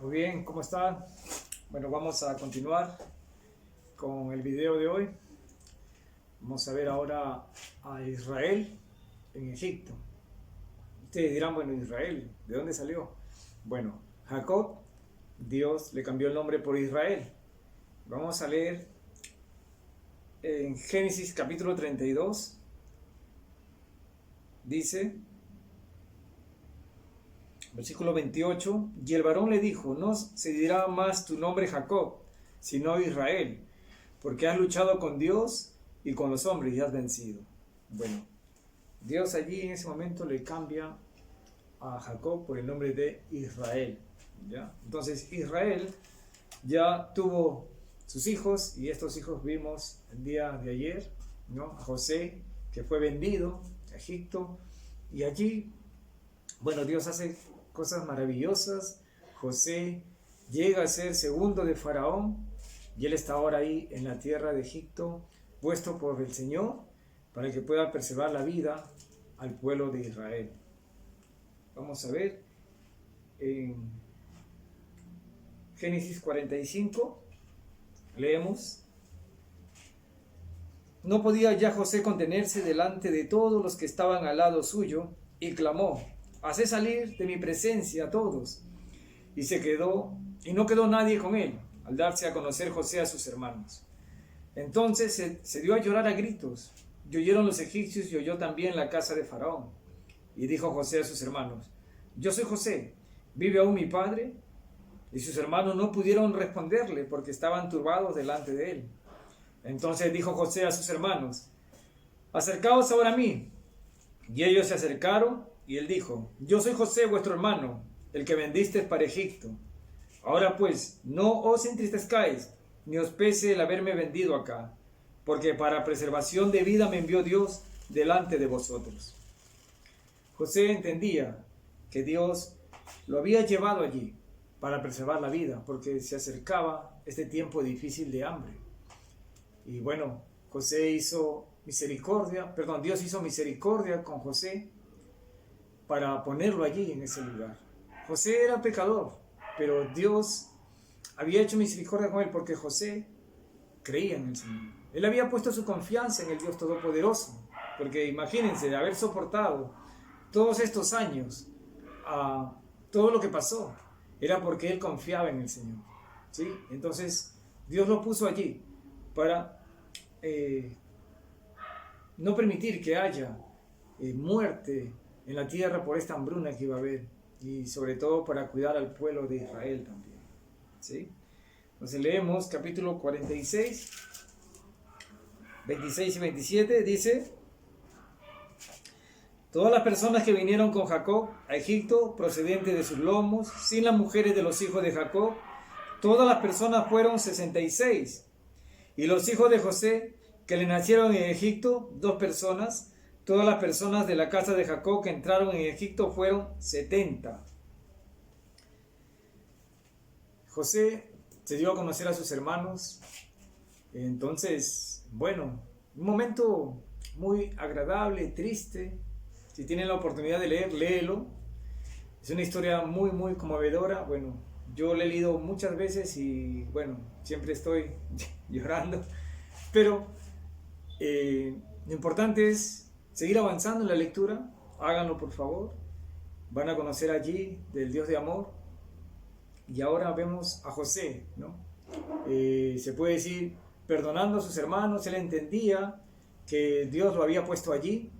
Muy bien, ¿cómo están? Bueno, vamos a continuar con el video de hoy. Vamos a ver ahora a Israel en Egipto. Ustedes dirán, bueno, Israel, ¿de dónde salió? Bueno, Jacob, Dios le cambió el nombre por Israel. Vamos a leer en Génesis capítulo 32. Dice, versículo 28, y el varón le dijo, no se dirá más tu nombre Jacob, sino Israel, porque has luchado con Dios y con los hombres y has vencido. Bueno, Dios allí en ese momento le cambia a Jacob por el nombre de Israel, ¿ya? Entonces Israel ya tuvo sus hijos, y estos hijos vimos el día de ayer, ¿no? A José, que fue vendido a Egipto, y allí, bueno, Dios hace cosas maravillosas. José llega a ser segundo de Faraón, y él está ahora ahí en la tierra de Egipto, puesto por el Señor para que pueda preservar la vida al pueblo de Israel. Vamos a ver en Génesis 45, leemos. No podía ya José contenerse delante de todos los que estaban al lado suyo, y clamó, haced salir de mi presencia a todos. Y no quedó nadie con él, al darse a conocer José a sus hermanos. Entonces se dio a llorar a gritos, y oyeron los egipcios, y oyó también la casa de Faraón. Y dijo José a sus hermanos, yo soy José, ¿vive aún mi padre? Y sus hermanos no pudieron responderle, porque estaban turbados delante de él. Entonces dijo José a sus hermanos, acercaos ahora a mí. Y ellos se acercaron, y él dijo, yo soy José vuestro hermano, el que vendisteis para Egipto. Ahora pues, no os entristezcáis, ni os pese el haberme vendido acá, porque para preservación de vida me envió Dios delante de vosotros. José entendía que Dios lo había llevado allí para preservar la vida, porque se acercaba este tiempo difícil de hambre. Y bueno, Dios hizo misericordia con José para ponerlo allí en ese lugar. José era pecador, pero Dios había hecho misericordia con él porque José creía en el Señor. Él había puesto su confianza en el Dios Todopoderoso, porque imagínense de haber soportado todos estos años, todo lo que pasó, era porque él confiaba en el Señor, ¿sí? Entonces Dios lo puso allí para no permitir que haya muerte en la tierra por esta hambruna que iba a haber, y sobre todo para cuidar al pueblo de Israel también, ¿sí? Entonces leemos capítulo 46, 26 y 27, dice, todas las personas que vinieron con Jacob a Egipto, procedentes de sus lomos, sin las mujeres de los hijos de Jacob, todas las personas fueron 66, y los hijos de José, que le nacieron en Egipto, 2 personas, todas las personas de la casa de Jacob que entraron en Egipto fueron 70. José se dio a conocer a sus hermanos. Entonces, bueno, un momento muy agradable, triste. Si tienen la oportunidad de leer, léelo. Es una historia muy, muy conmovedora. Bueno, yo la he leído muchas veces y bueno, siempre estoy llorando. Pero lo importante es seguir avanzando en la lectura. Háganlo, por favor. Van a conocer allí del Dios de amor. Y ahora vemos a José, ¿no? Se puede decir, perdonando a sus hermanos. Él entendía que Dios lo había puesto allí.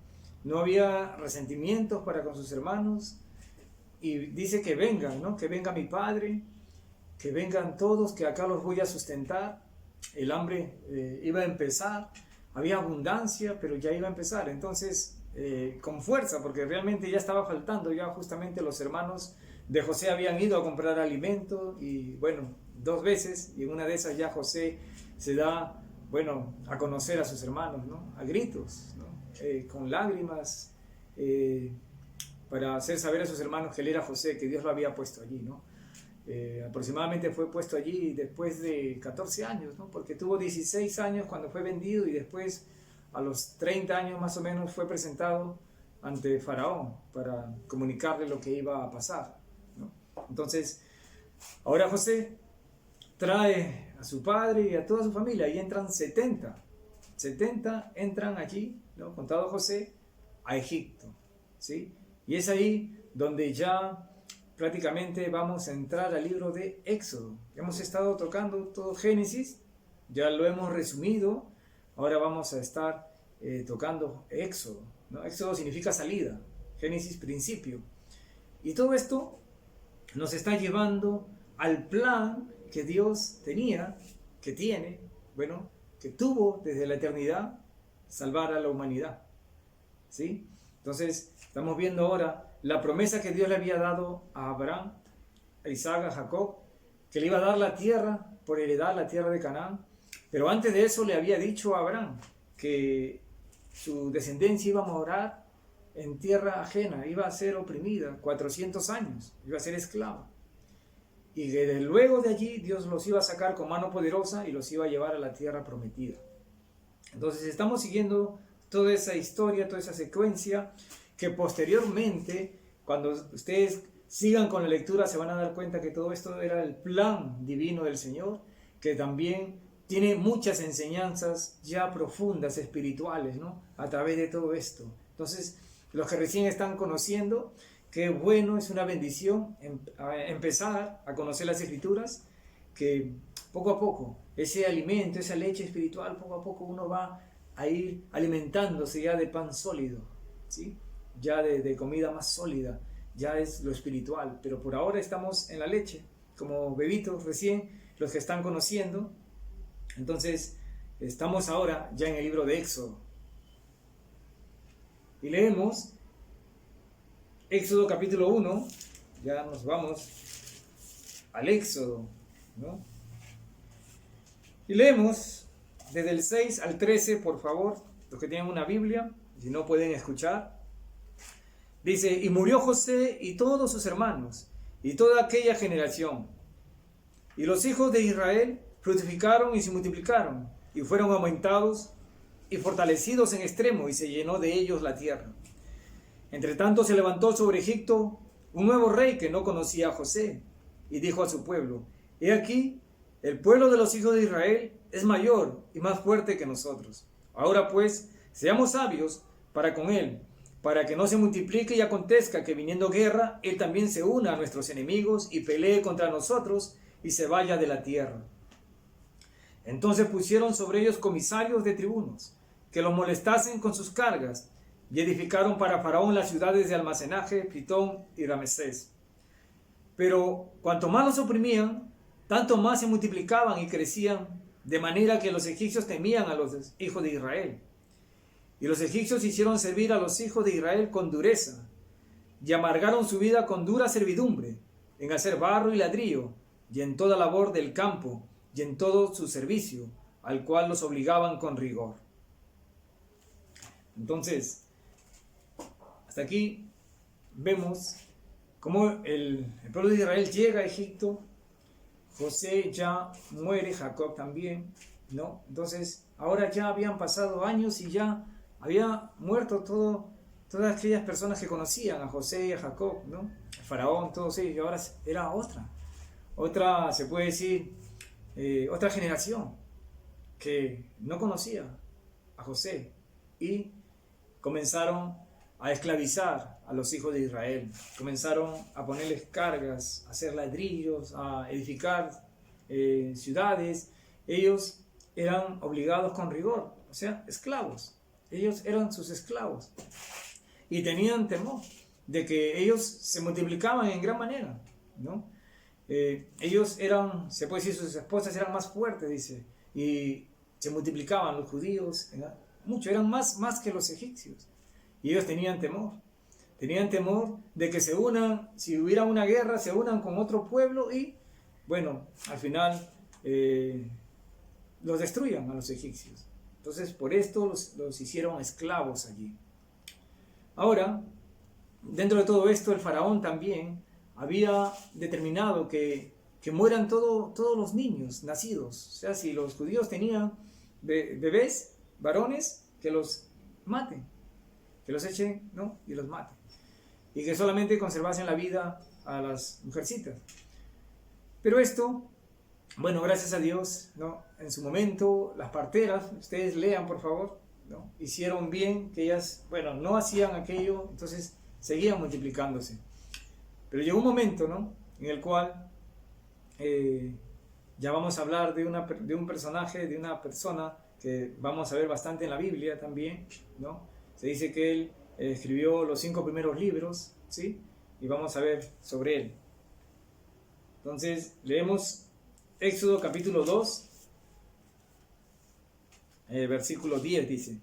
No había resentimientos para con sus hermanos. Y dice que vengan, ¿no? Que venga mi padre, que vengan todos, que acá los voy a sustentar. El hambre iba a empezar. Había abundancia, pero ya iba a empezar. Entonces, con fuerza, porque realmente ya estaba faltando. Ya justamente los hermanos de José habían ido a comprar alimento. Y bueno, 2 veces. Y en una de esas ya José se da, bueno, a conocer a sus hermanos, ¿no? A gritos, ¿no? Con lágrimas, para hacer saber a sus hermanos que él era José, que Dios lo había puesto allí, ¿no? Aproximadamente fue puesto allí después de 14 años, ¿no? Porque tuvo 16 años cuando fue vendido, y después a los 30 años más o menos fue presentado ante Faraón para comunicarle lo que iba a pasar, ¿no? Entonces Ahora José trae a su padre y a toda su familia, y entran 70 entran allí, ¿no? Contado José, a Egipto, ¿sí? Y es ahí donde ya prácticamente vamos a entrar al libro de Éxodo. Hemos estado tocando todo Génesis, ya lo hemos resumido, ahora vamos a estar tocando Éxodo, ¿no? Éxodo significa salida, Génesis principio. Y todo esto nos está llevando al plan que Dios tenía, que tiene, bueno, que tuvo desde la eternidad, salvar a la humanidad, ¿sí? Entonces, estamos viendo ahora la promesa que Dios le había dado a Abraham, a Isaac, a Jacob, que le iba a dar la tierra por heredad, la tierra de Canaán. Pero antes de eso le había dicho a Abraham que su descendencia iba a morar en tierra ajena, iba a ser oprimida 400 años, iba a ser esclava. Y desde luego de allí Dios los iba a sacar con mano poderosa y los iba a llevar a la tierra prometida. Entonces estamos siguiendo toda esa historia, toda esa secuencia, que posteriormente, cuando ustedes sigan con la lectura, se van a dar cuenta que todo esto era el plan divino del Señor, que también tiene muchas enseñanzas ya profundas, espirituales, ¿no? A través de todo esto. Entonces, los que recién están conociendo, qué bueno, es una bendición empezar a conocer las Escrituras, que poco a poco, ese alimento, esa leche espiritual, poco a poco uno va a ir alimentándose ya de pan sólido, ¿sí? Ya de comida más sólida, ya es lo espiritual, pero por ahora estamos en la leche, como bebitos recién, los que están conociendo. Entonces, estamos ahora ya en el libro de Éxodo. Y leemos Éxodo capítulo 1, ya nos vamos al Éxodo, ¿no? Y leemos desde el 6 al 13, por favor, los que tienen una Biblia, si no pueden escuchar. Dice: y murió José y todos sus hermanos, y toda aquella generación. Y los hijos de Israel fructificaron y se multiplicaron, y fueron aumentados y fortalecidos en extremo, y se llenó de ellos la tierra. Entre tanto se levantó sobre Egipto un nuevo rey que no conocía a José, y dijo a su pueblo: he aquí, el pueblo de los hijos de Israel es mayor y más fuerte que nosotros. Ahora pues, seamos sabios para con él, para que no se multiplique y acontezca que viniendo guerra, él también se una a nuestros enemigos y pelee contra nosotros y se vaya de la tierra. Entonces pusieron sobre ellos comisarios de tribunos, que los molestasen con sus cargas, y edificaron para Faraón las ciudades de almacenaje, Pitón y Ramesés. Pero cuanto más los oprimían, tanto más se multiplicaban y crecían, de manera que los egipcios temían a los hijos de Israel. Y los egipcios hicieron servir a los hijos de Israel con dureza, y amargaron su vida con dura servidumbre, en hacer barro y ladrillo, y en toda labor del campo, y en todo su servicio, al cual los obligaban con rigor. Entonces, hasta aquí vemos cómo el pueblo de Israel llega a Egipto. José ya muere, Jacob también, ¿no? Entonces, ahora ya habían pasado años y ya había muerto todas aquellas personas que conocían a José y a Jacob, ¿no? El faraón, todos ellos, y ahora era otra, se puede decir, otra generación que no conocía a José, y comenzaron a esclavizar a los hijos de Israel, comenzaron a ponerles cargas, a hacer ladrillos, a edificar ciudades. Ellos eran obligados con rigor, o sea, esclavos. Ellos eran sus esclavos y tenían temor de que ellos se multiplicaban en gran manera, ¿no? Ellos eran, se puede decir, sus esposas eran más fuertes, dice, y se multiplicaban los judíos, mucho, eran más que los egipcios. Y ellos tenían temor de que se unan, si hubiera una guerra, se unan con otro pueblo y, bueno, al final los destruyan a los egipcios. Entonces, por esto los hicieron esclavos allí. Ahora, dentro de todo esto, el faraón también había determinado que mueran todos los niños nacidos. O sea, si los judíos tenían bebés, varones, que los maten, que los echen, ¿no? Y los maten. Y que solamente conservasen la vida a las mujercitas. Pero esto, bueno, gracias a Dios, ¿no? En su momento, las parteras, ustedes lean por favor, ¿no? Hicieron bien, que ellas, bueno, no hacían aquello, entonces seguían multiplicándose. Pero llegó un momento, ¿no? En el cual ya vamos a hablar de un personaje, de una persona que vamos a ver bastante en la Biblia también, ¿no? Se dice que él escribió los 5 primeros libros, ¿sí? Y vamos a ver sobre él. Entonces, leemos Éxodo capítulo 2, versículo 10 dice: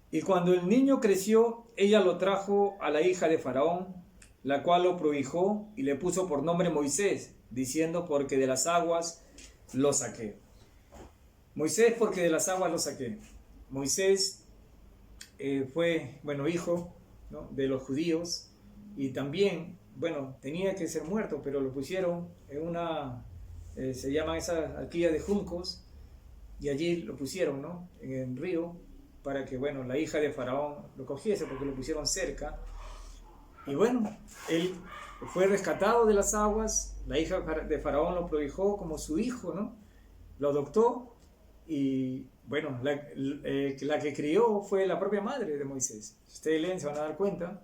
Y cuando el niño creció, ella lo trajo a la hija de Faraón, la cual lo prohijó y le puso por nombre Moisés, diciendo: porque de las aguas lo saqué. Moisés, porque de las aguas lo saqué. Moisés fue, bueno, hijo, ¿no? de los judíos, y también, bueno, tenía que ser muerto, pero lo pusieron en una, se llaman esas alquillas de juncos, y allí lo pusieron, ¿no? En el río, para que, bueno, la hija de Faraón lo cogiese, porque lo pusieron cerca. Y bueno, él fue rescatado de las aguas, la hija de Faraón lo prohijó como su hijo, ¿no? Lo adoptó, y bueno, la que crió fue la propia madre de Moisés. Si ustedes leen, se van a dar cuenta.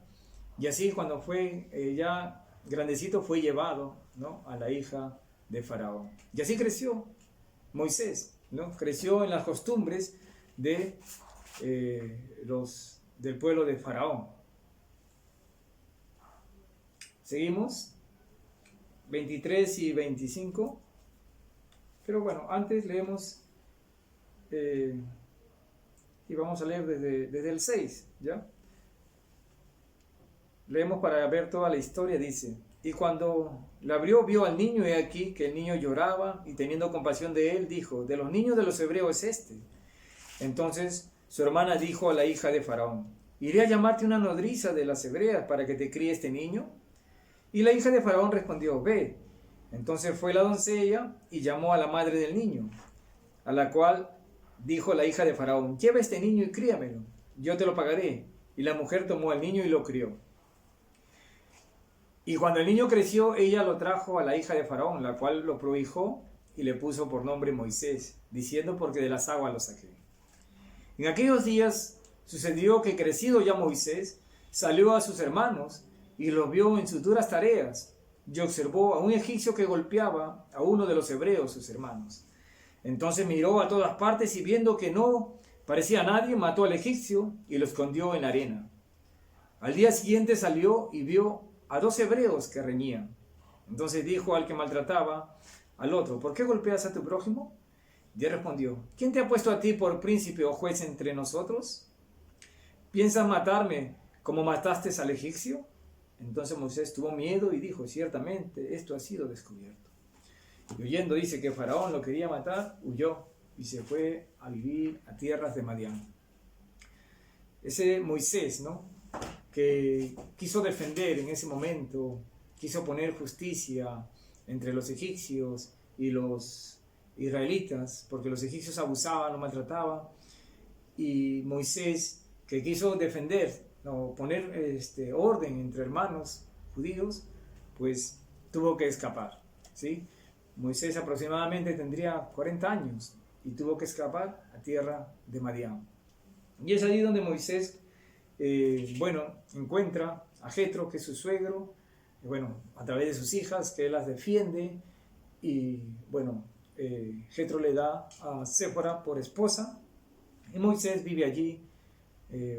Y así, cuando fue ya grandecito, fue llevado, ¿no? a la hija de Faraón. Y así creció Moisés, ¿no? Creció en las costumbres de, del pueblo de Faraón. Seguimos, 23 y 25. Pero bueno, antes leemos, y vamos a leer desde el 6, ¿ya? Leemos para ver toda la historia, dice: Y cuando la abrió, vio al niño, y aquí que el niño lloraba, y teniendo compasión de él, dijo: de los niños de los hebreos es este. Entonces su hermana dijo a la hija de Faraón: ¿iré a llamarte una nodriza de las hebreas para que te críe este niño? Y la hija de Faraón respondió: ve. Entonces fue la doncella y llamó a la madre del niño, a la cual dijo la hija de Faraón: lleva este niño y críamelo, yo te lo pagaré. Y la mujer tomó al niño y lo crió. Y cuando el niño creció, ella lo trajo a la hija de Faraón, la cual lo prohijó y le puso por nombre Moisés, diciendo: porque de las aguas lo saqué. En aquellos días sucedió que, crecido ya Moisés, salió a sus hermanos y los vio en sus duras tareas, y observó a un egipcio que golpeaba a uno de los hebreos, sus hermanos. Entonces miró a todas partes, y viendo que no parecía a nadie, mató al egipcio y lo escondió en la arena. Al día siguiente salió y vio a 2 hebreos que reñían. Entonces dijo al que maltrataba al otro: ¿por qué golpeas a tu prójimo? Y él respondió: ¿quién te ha puesto a ti por príncipe o juez entre nosotros? ¿Piensas matarme como mataste al egipcio? Entonces Moisés tuvo miedo y dijo: ciertamente esto ha sido descubierto. Y huyendo, dice que Faraón lo quería matar, huyó y se fue a vivir a tierras de Madián. Ese Moisés, ¿no? Que quiso defender en ese momento, quiso poner justicia entre los egipcios y los israelitas, porque los egipcios abusaban, lo maltrataban, y Moisés, que quiso defender, ¿no? poner orden entre hermanos judíos, pues tuvo que escapar, ¿sí? Moisés aproximadamente tendría 40 años y tuvo que escapar a tierra de Madián. Y es allí donde Moisés, encuentra a Jetro, que es su suegro, a través de sus hijas, que él las defiende, y Jetro le da a Séfora por esposa, y Moisés vive allí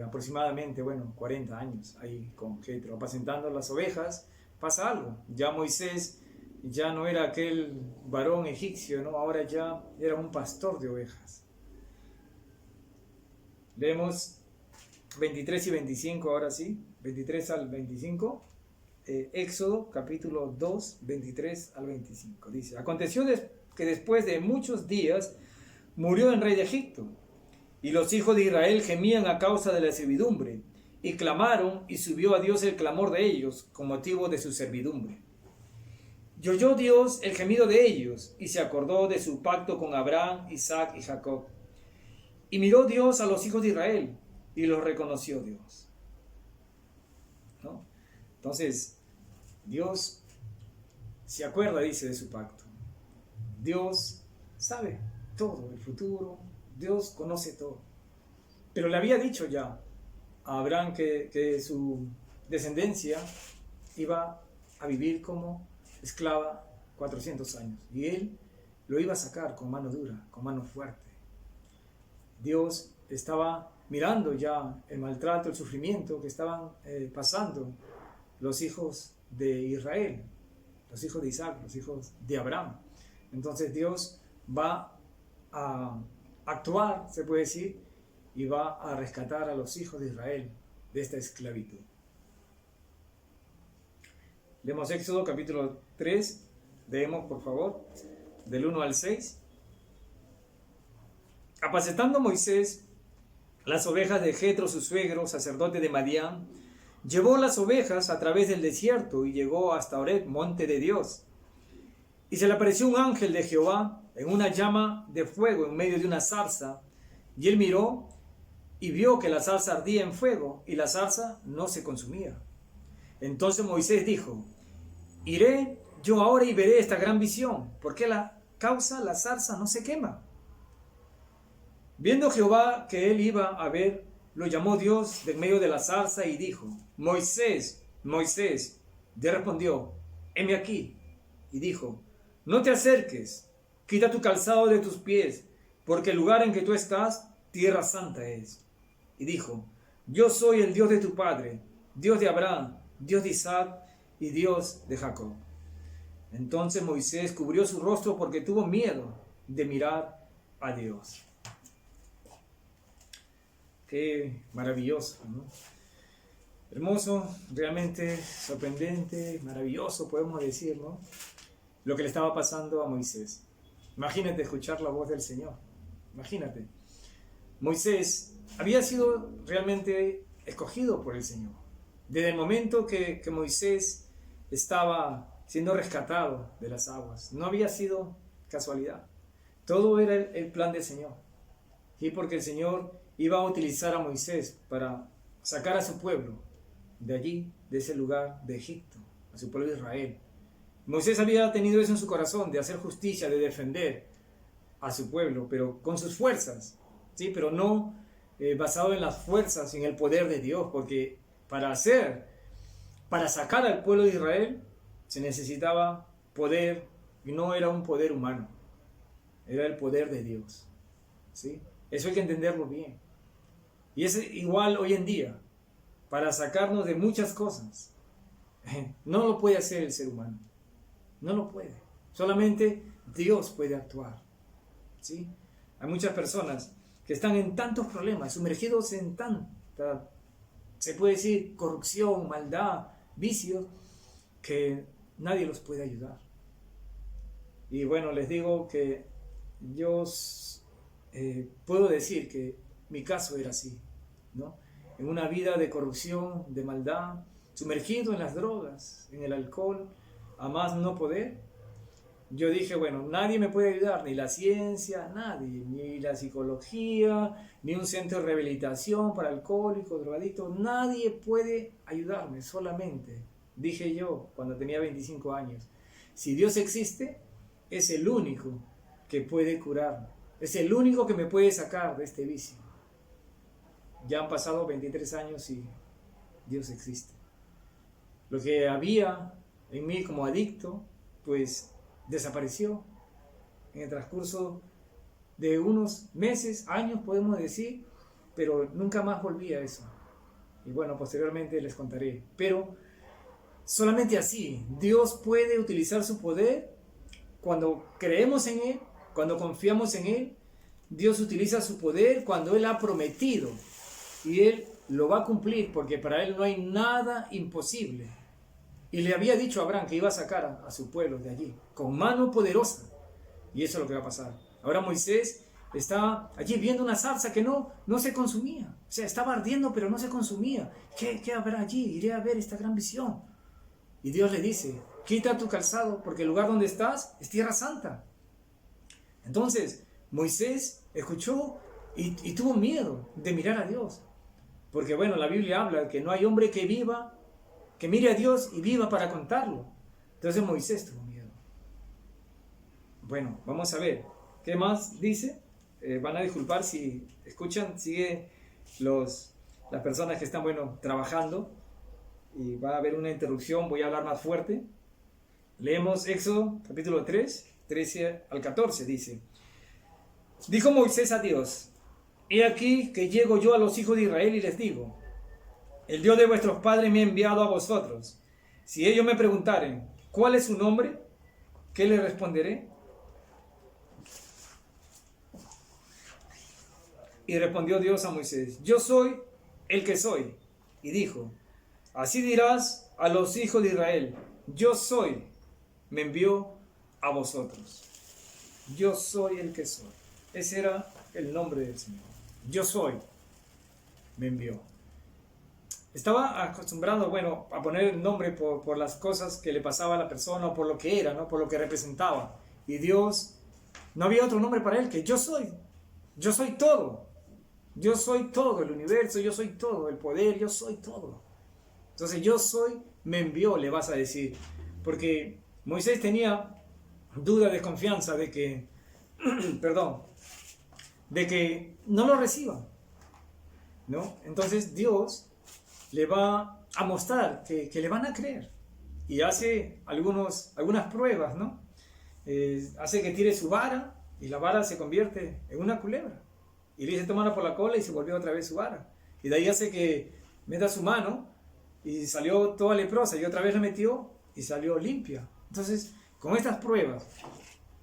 aproximadamente 40 años ahí con Jetro, apacentando las ovejas. Pasa algo, ya Moisés ya no era aquel varón egipcio, ¿no? Ahora ya era un pastor de ovejas. Leemos 23 y 25 ahora sí, 23 al 25, Éxodo capítulo 2, 23 al 25. Dice: aconteció que después de muchos días murió el rey de Egipto, y los hijos de Israel gemían a causa de la servidumbre, y clamaron, y subió a Dios el clamor de ellos con motivo de su servidumbre. Y oyó Dios el gemido de ellos, y se acordó de su pacto con Abraham, Isaac y Jacob. Y miró Dios a los hijos de Israel, y los reconoció Dios, ¿no? Entonces, Dios se acuerda, dice, de su pacto. Dios sabe todo, el futuro, Dios conoce todo. Pero le había dicho ya a Abraham que su descendencia iba a vivir como esclava 400 años. Y él lo iba a sacar con mano dura, con mano fuerte. Dios estaba mirando ya el maltrato, el sufrimiento que estaban pasando los hijos de Israel, los hijos de Isaac, los hijos de Abraham. Entonces Dios va a actuar, se puede decir, y va a rescatar a los hijos de Israel de esta esclavitud. Leemos Éxodo capítulo 3, leemos por favor, del 1 al 6. Apacentando Moisés las ovejas de Jetro, su suegro, sacerdote de Madián, llevó las ovejas a través del desierto y llegó hasta Horeb, monte de Dios. Y se le apareció un ángel de Jehová en una llama de fuego en medio de una zarza, y él miró y vio que la zarza ardía en fuego y la zarza no se consumía. Entonces Moisés dijo: iré yo ahora y veré esta gran visión, ¿por qué la zarza no se quema? Viendo Jehová que él iba a ver, lo llamó Dios del medio de la zarza y dijo: Moisés, Moisés. Dios respondió: heme aquí. Y dijo: no te acerques, quita tu calzado de tus pies, porque el lugar en que tú estás, tierra santa es. Y dijo: yo soy el Dios de tu padre, Dios de Abraham, Dios de Isaac y Dios de Jacob. Entonces Moisés cubrió su rostro porque tuvo miedo de mirar a Dios. Qué maravilloso, ¿no? Hermoso, realmente sorprendente, maravilloso, podemos decir, ¿no? Lo que le estaba pasando a Moisés. Imagínate escuchar la voz del Señor. Imagínate. Moisés había sido realmente escogido por el Señor. Desde el momento que Moisés estaba siendo rescatado de las aguas, no había sido casualidad. Todo era el plan del Señor. Y porque el Señor iba a utilizar a Moisés para sacar a su pueblo de allí, de ese lugar de Egipto, a su pueblo de Israel. Moisés había tenido eso en su corazón, de hacer justicia, de defender a su pueblo, pero con sus fuerzas, ¿sí? Pero no basado en las fuerzas y en el poder de Dios, porque para sacar al pueblo de Israel se necesitaba poder, y no era un poder humano, era el poder de Dios, ¿sí? Eso hay que entenderlo bien. Y es igual hoy en día, para sacarnos de muchas cosas. No lo puede hacer el ser humano, no lo puede. Solamente Dios puede actuar, ¿sí? Hay muchas personas que están en tantos problemas, sumergidos en tanta, se puede decir, corrupción, maldad, vicios, que nadie los puede ayudar. Y bueno, les digo que yo puedo decir que mi caso era así, ¿no? En una vida de corrupción, de maldad, sumergido en las drogas, en el alcohol, a más no poder. Yo dije, bueno, nadie me puede ayudar, ni la ciencia, nadie, ni la psicología, ni un centro de rehabilitación para alcohólicos, drogadictos, nadie puede ayudarme, solamente, dije yo cuando tenía 25 años, si Dios existe, es el único que puede curarme, es el único que me puede sacar de este vicio. Ya han pasado 23 años y Dios existe. Lo que había en mí como adicto, pues desapareció en el transcurso de unos meses, años podemos decir, pero nunca más volví a eso. Y bueno, posteriormente les contaré. Pero solamente así, Dios puede utilizar su poder cuando creemos en Él, cuando confiamos en Él. Dios utiliza su poder cuando Él ha prometido y Él lo va a cumplir, porque para Él no hay nada imposible. Y le había dicho a Abraham que iba a sacar a su pueblo de allí con mano poderosa, y eso es lo que va a pasar. Ahora Moisés está allí viendo una zarza que no se consumía, o sea, estaba ardiendo pero no se consumía. ¿Qué habrá allí? Iré a ver esta gran visión. Y Dios le dice: quita tu calzado porque el lugar donde estás es tierra santa. Entonces Moisés escuchó y tuvo miedo de mirar a Dios, porque bueno, la Biblia habla que no hay hombre que viva, que mire a Dios y viva para contarlo. Entonces Moisés tuvo miedo. Bueno, vamos a ver. ¿Qué más dice? Van a disculpar si escuchan, sigue las personas que están, bueno, trabajando. Y va a haber una interrupción, voy a hablar más fuerte. Leemos Éxodo capítulo 3, 13 al 14, dice: Dijo Moisés a Dios: He aquí que llego yo a los hijos de Israel y les digo: El Dios de vuestros padres me ha enviado a vosotros. Si ellos me preguntaren: ¿cuál es su nombre? ¿Qué les responderé? Y respondió Dios a Moisés: Yo soy el que soy. Y dijo: Así dirás a los hijos de Israel: Yo soy, me envió a vosotros. Yo soy el que soy. Ese era el nombre del Señor. Yo soy, me envió. Estaba acostumbrado, bueno, a poner el nombre por las cosas que le pasaba a la persona o por lo que era, ¿no? Por lo que representaba. Y Dios, no había otro nombre para él que yo soy. Yo soy todo. Yo soy todo el universo, yo soy todo el poder, yo soy todo. Entonces yo soy, me envió, le vas a decir. Porque Moisés tenía duda, desconfianza de que, perdón, de que no lo reciban, ¿no? Entonces Dios le va a mostrar que le van a creer. Y hace algunas pruebas, ¿no? Hace que tire su vara y la vara se convierte en una culebra. Y le dice: tómala por la cola, y se volvió otra vez su vara. Y de ahí hace que meta su mano y salió toda leprosa, y otra vez la metió y salió limpia. Entonces, con estas pruebas,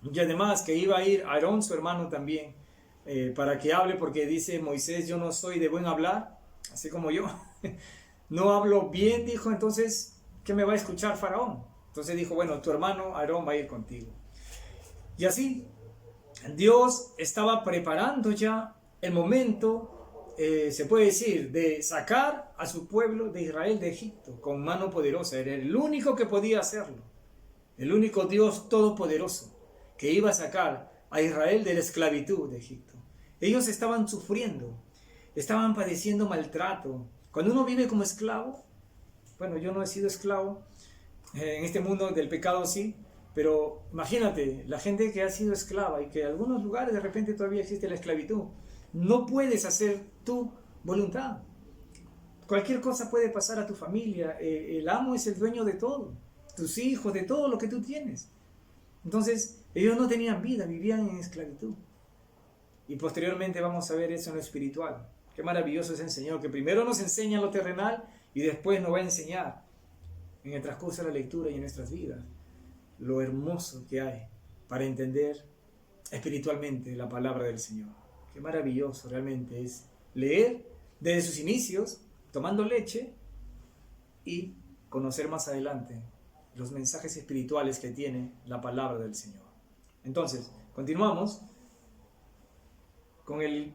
y además que iba a ir Aarón, su hermano, también, para que hable, porque dice Moisés: yo no soy de buen hablar, así como yo. No hablo bien, dijo. Entonces, ¿qué me va a escuchar Faraón? Entonces dijo: bueno, tu hermano Aarón va a ir contigo. Y así, Dios estaba preparando ya el momento, se puede decir, de sacar a su pueblo de Israel de Egipto con mano poderosa. Era el único que podía hacerlo, el único Dios todopoderoso que iba a sacar a Israel de la esclavitud de Egipto. Ellos estaban sufriendo, estaban padeciendo maltrato. Cuando uno vive como esclavo, bueno, yo no he sido esclavo, en este mundo del pecado sí, pero imagínate, la gente que ha sido esclava y que en algunos lugares de repente todavía existe la esclavitud. No puedes hacer tu voluntad. Cualquier cosa puede pasar a tu familia. El amo es el dueño de todo, tus hijos, de todo lo que tú tienes. Entonces, ellos no tenían vida, vivían en esclavitud. Y posteriormente vamos a ver eso en lo espiritual. Qué maravilloso es el Señor, que primero nos enseña lo terrenal y después nos va a enseñar en el transcurso de la lectura y en nuestras vidas lo hermoso que hay para entender espiritualmente la palabra del Señor. Qué maravilloso realmente es leer desde sus inicios, tomando leche, y conocer más adelante los mensajes espirituales que tiene la palabra del Señor. Entonces, continuamos con el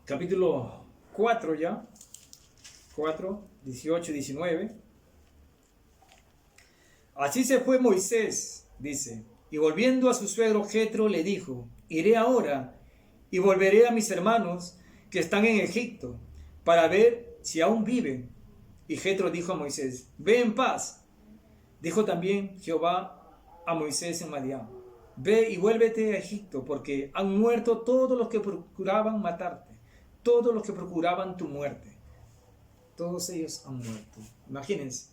capítulo 4 ya, 4, 18 y 19. Así se fue Moisés, dice, y volviendo a su suegro Jetro le dijo: iré ahora y volveré a mis hermanos que están en Egipto, para ver si aún viven. Y Jetro dijo a Moisés: ve en paz. Dijo también Jehová a Moisés en Madián: ve y vuélvete a Egipto, porque han muerto todos los que procuraban matarte, todos los que procuraban tu muerte. Todos ellos han muerto. Imagínense,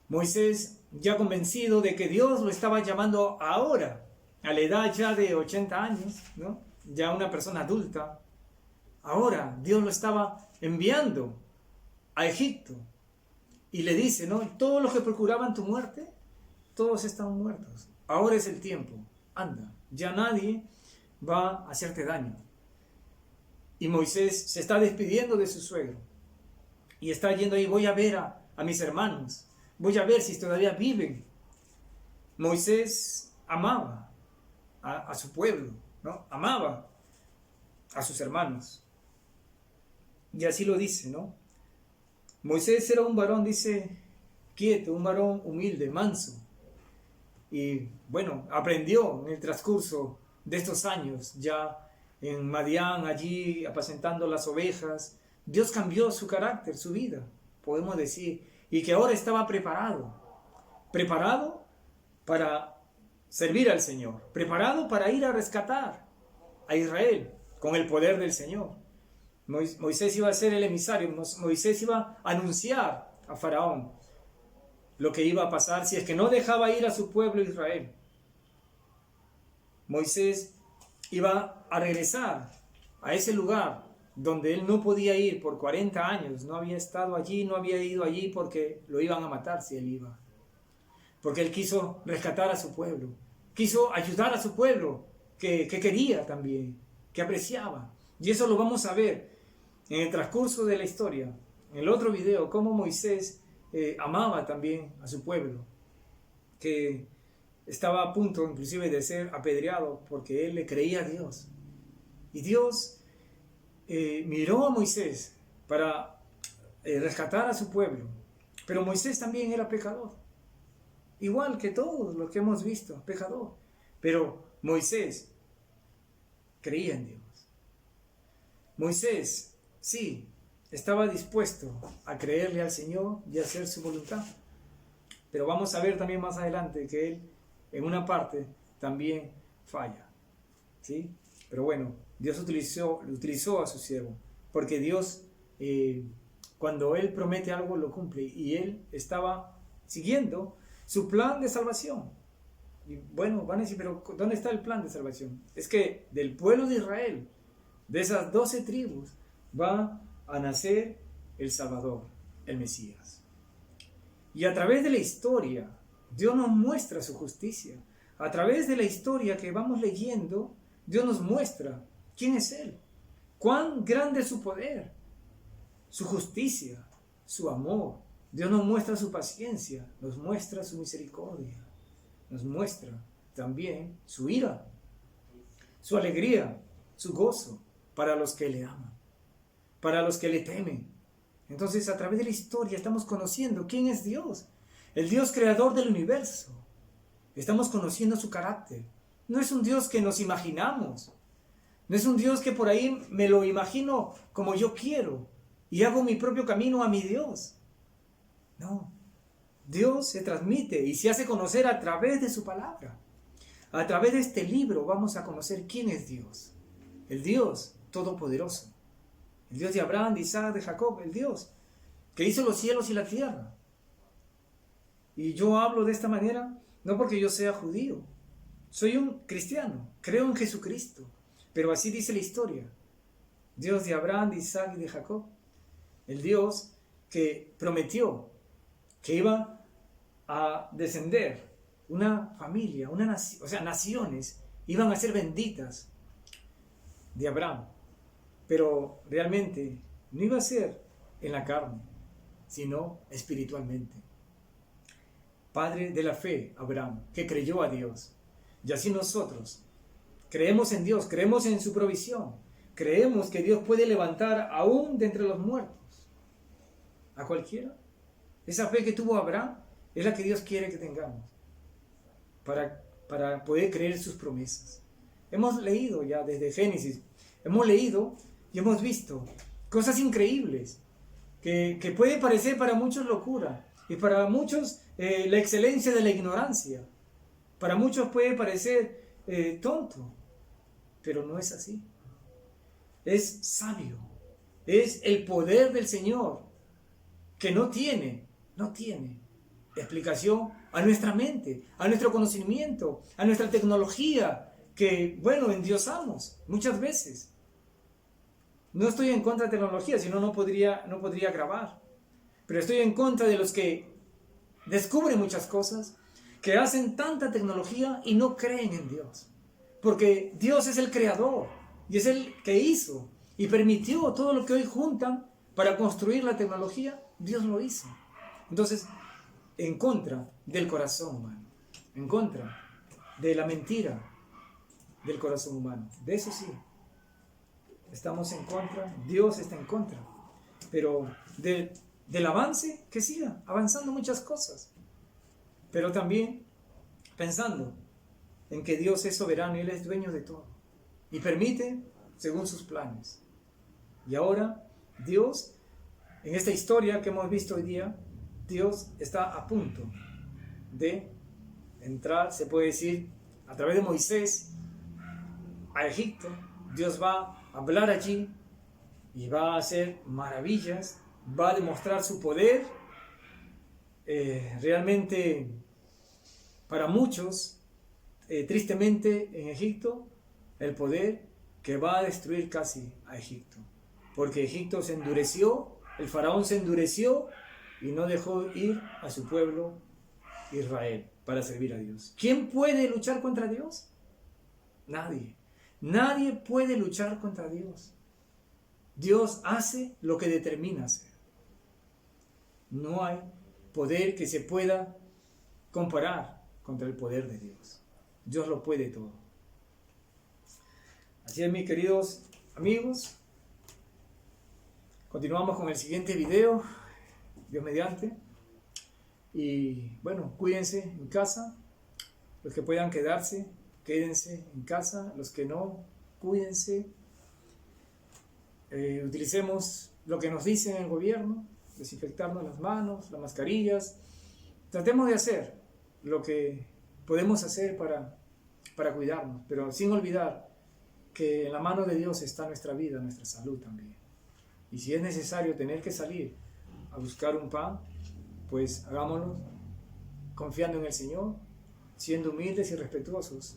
Moisés ya convencido de que Dios lo estaba llamando ahora, a la edad ya de 80 años, ¿no? Ya una persona adulta. Ahora Dios lo estaba enviando a Egipto. Y le dice, ¿no? Todos los que procuraban tu muerte, todos están muertos. Ahora es el tiempo. Anda, ya nadie va a hacerte daño. Y Moisés se está despidiendo de su suegro. Y está yendo ahí: voy a ver a mis hermanos. Voy a ver si todavía viven. Moisés amaba a su pueblo, ¿no? Amaba a sus hermanos. Y así lo dice, ¿no? Moisés era un varón, dice, quieto, un varón humilde, manso. Y bueno, aprendió en el transcurso de estos años, ya en Madián, allí apacentando las ovejas. Dios cambió su carácter, su vida, podemos decir, y que ahora estaba preparado para servir al Señor, preparado para ir a rescatar a Israel con el poder del Señor. Moisés iba a ser el emisario, Moisés iba a anunciar a Faraón lo que iba a pasar si es que no dejaba ir a su pueblo Israel. Moisés iba a regresar a ese lugar donde él no podía ir por 40 años, no había estado allí, no había ido allí porque lo iban a matar si él iba. Porque él quiso rescatar a su pueblo, quiso ayudar a su pueblo, que quería también, que apreciaba. Y eso lo vamos a ver en el transcurso de la historia, en el otro video, cómo Moisés amaba también a su pueblo, que estaba a punto inclusive de ser apedreado porque él le creía a Dios. Y Dios miró a Moisés para rescatar a su pueblo, pero Moisés también era pecador, igual que todos los que hemos visto, pecador, pero Moisés creía en Dios. Moisés, sí, estaba dispuesto a creerle al Señor y a hacer su voluntad, pero vamos a ver también más adelante que él en una parte también falla, ¿sí? Pero bueno, Dios utilizó a su siervo, porque Dios, cuando Él promete algo, lo cumple, y Él estaba siguiendo su plan de salvación. Y bueno, van a decir, pero ¿dónde está el plan de salvación? Es que del pueblo de Israel, de esas 12 tribus, va a nacer el Salvador, el Mesías. Y a través de la historia, Dios nos muestra su justicia. A través de la historia que vamos leyendo, Dios nos muestra quién es Él, cuán grande es su poder, su justicia, su amor. Dios nos muestra su paciencia, nos muestra su misericordia, nos muestra también su ira, su alegría, su gozo para los que le aman, para los que le temen. Entonces, a través de la historia estamos conociendo quién es Dios, el Dios creador del universo. Estamos conociendo su carácter. No es un Dios que nos imaginamos. No es un Dios que por ahí me lo imagino como yo quiero y hago mi propio camino a mi Dios. No. Dios se transmite y se hace conocer a través de su palabra. A través de este libro vamos a conocer quién es Dios. El Dios todopoderoso. El Dios de Abraham, de Isaac, de Jacob. El Dios que hizo los cielos y la tierra. Y yo hablo de esta manera no porque yo sea judío. Soy un cristiano. Creo en Jesucristo. Pero así dice la historia. Dios de Abraham, de Isaac y de Jacob. El Dios que prometió que iba a descender una familia, una nación, o sea, naciones iban a ser benditas de Abraham. Pero realmente no iba a ser en la carne, sino espiritualmente. Padre de la fe, Abraham, que creyó a Dios. Y así nosotros creemos en Dios, creemos en su provisión, creemos que Dios puede levantar aún de entre los muertos a cualquiera. Esa fe que tuvo Abraham es la que Dios quiere que tengamos para poder creer sus promesas. Hemos leído ya desde Génesis, hemos leído y hemos visto cosas increíbles que puede parecer para muchos locura y para muchos la excelencia de la ignorancia. Para muchos puede parecer tonto, pero no es así. Es sabio, es el poder del Señor que no tiene explicación a nuestra mente, a nuestro conocimiento, a nuestra tecnología, que, bueno, endiosamos muchas veces. No estoy en contra de tecnología, si no, no podría grabar. Pero estoy en contra de los que descubren muchas cosas, que hacen tanta tecnología y no creen en Dios. Porque Dios es el creador y es el que hizo y permitió todo lo que hoy juntan para construir la tecnología. Dios lo hizo. Entonces, en contra del corazón humano, en contra de la mentira del corazón humano. De eso sí, estamos en contra, Dios está en contra. Pero del avance, que siga avanzando muchas cosas. Pero también pensando en que Dios es soberano y Él es dueño de todo. Y permite según sus planes. Y ahora Dios, en esta historia que hemos visto hoy día, Dios está a punto de entrar, se puede decir, a través de Moisés a Egipto. Dios va a hablar allí y va a hacer maravillas, va a demostrar su poder. Realmente para muchos, tristemente en Egipto, el poder que va a destruir casi a Egipto, porque Egipto se endureció, el faraón se endureció y no dejó ir a su pueblo Israel para servir a Dios. ¿Quién puede luchar contra Dios? Nadie. Nadie puede luchar contra Dios. Dios hace lo que determina hacer. No hay poder que se pueda comparar contra el poder de Dios. Dios lo puede todo. Así es, mis queridos amigos. Continuamos con el siguiente video, Dios mediante. Y bueno, cuídense en casa. Los que puedan quedarse, quédense en casa. Los que no, cuídense. Utilicemos lo que nos dice el gobierno, desinfectarnos las manos, las mascarillas. Tratemos de hacer lo que podemos hacer para cuidarnos, pero sin olvidar que en la mano de Dios está nuestra vida, nuestra salud también. Y si es necesario tener que salir a buscar un pan, pues hagámoslo confiando en el Señor, siendo humildes y respetuosos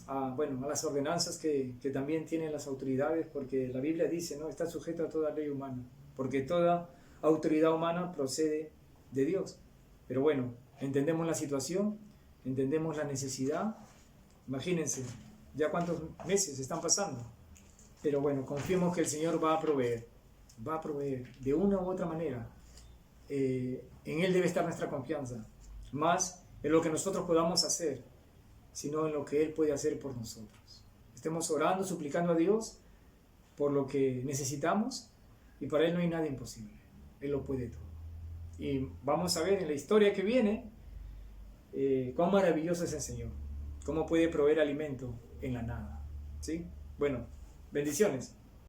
a las ordenanzas que también tienen las autoridades, porque la Biblia dice, ¿no?, está sujeto a toda ley humana, porque toda autoridad humana procede de Dios. Pero bueno, entendemos la situación, entendemos la necesidad. Imagínense, ya cuántos meses están pasando. Pero bueno, confiemos que el Señor va a proveer de una u otra manera. En Él debe estar nuestra confianza, más en lo que nosotros podamos hacer, sino en lo que Él puede hacer por nosotros. Estemos orando, suplicando a Dios por lo que necesitamos, y para Él no hay nada imposible. Él lo puede todo. Y vamos a ver en la historia que viene cuán maravilloso es el Señor, cómo puede proveer alimento en la nada. ¿Sí? Bueno, bendiciones.